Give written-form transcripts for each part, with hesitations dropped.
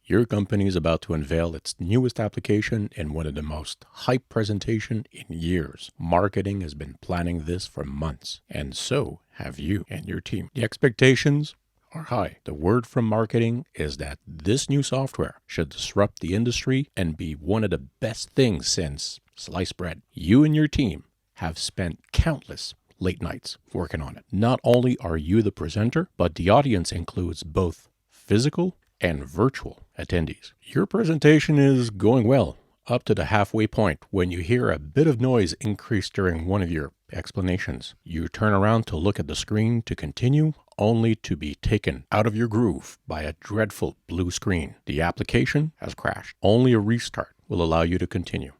Your company is about to unveil its newest application in one of the most hyped presentation in years. Marketing has been planning this for months, and so have you and your team. The expectations are high. The word from marketing is that this new software should disrupt the industry and be one of the best things since sliced bread. You and your team have spent countless late nights working on it. Not only are you the presenter, but the audience includes both physical and virtual attendees. Your presentation is going well up to the halfway point when you hear a bit of noise increase during one of your explanations. You turn around to look at the screen to continue, only to be taken out of your groove by a dreadful blue screen. The application has crashed. Only a restart will allow you to continue.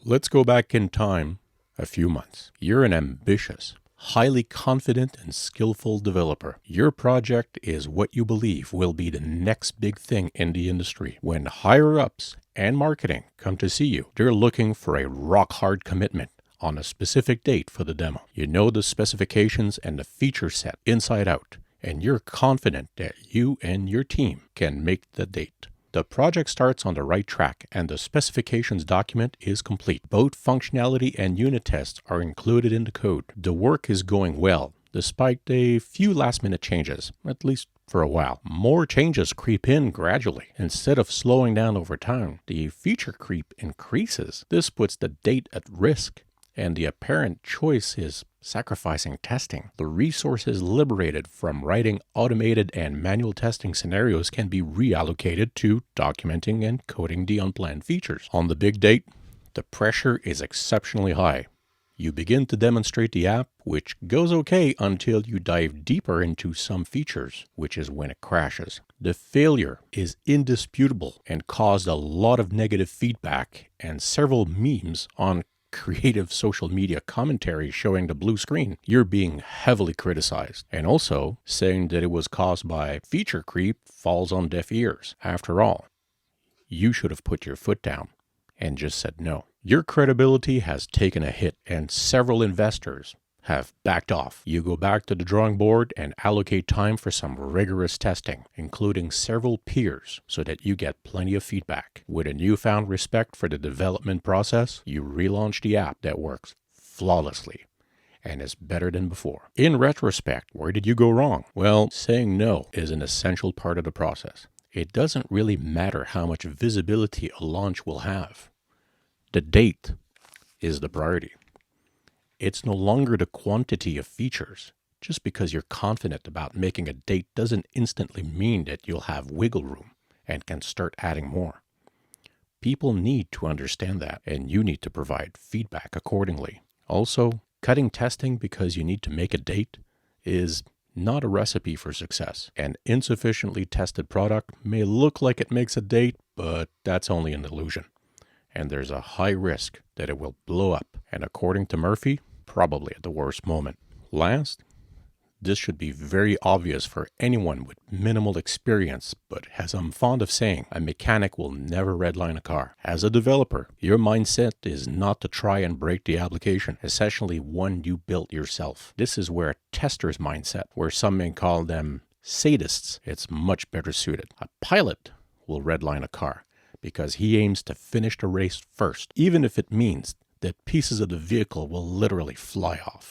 Let's go back in time a few months. You're an ambitious, highly confident and skillful developer. Your project is what you believe will be the next big thing in the industry. When higher-ups and marketing come to see you, they're looking for a rock-hard commitment on a specific date for the demo. You know the specifications and the feature set inside out, and you're confident that you and your team can make the date. The project starts on the right track and the specifications document is complete. Both functionality and unit tests are included in the code. The work is going well, despite a few last-minute changes, at least for a while. More changes creep in gradually. Instead of slowing down over time, the feature creep increases. This puts the date at risk, and the apparent choice is sacrificing testing. The resources liberated from writing automated and manual testing scenarios can be reallocated to documenting and coding the unplanned features. On the big date, the pressure is exceptionally high. You begin to demonstrate the app, which goes okay until you dive deeper into some features, which is when it crashes. The failure is indisputable and caused a lot of negative feedback and several memes on creative social media commentary showing the blue screen. You're being heavily criticized, and also saying that it was caused by feature creep falls on deaf ears. After all, you should have put your foot down and just said no. Your credibility has taken a hit, and several investors have backed off. You go back to the drawing board and allocate time for some rigorous testing, including several peers, so that you get plenty of feedback. With a newfound respect for the development process, you relaunch the app that works flawlessly and is better than before. In retrospect, where did you go wrong? Well, saying no is an essential part of the process. It doesn't really matter how much visibility a launch will have. The date is the priority. It's no longer the quantity of features. Just because you're confident about making a date doesn't instantly mean that you'll have wiggle room and can start adding more. People need to understand that, and you need to provide feedback accordingly. Also, cutting testing because you need to make a date is not a recipe for success. An insufficiently tested product may look like it makes a date, but that's only an illusion. And there's a high risk that it will blow up. And according to Murphy, probably at the worst moment. Last, this should be very obvious for anyone with minimal experience, but as I'm fond of saying, a mechanic will never redline a car. As a developer, your mindset is not to try and break the application, essentially one you built yourself. This is where a tester's mindset, where some may call them sadists, it's much better suited. A pilot will redline a car because he aims to finish the race first, even if it means that pieces of the vehicle will literally fly off.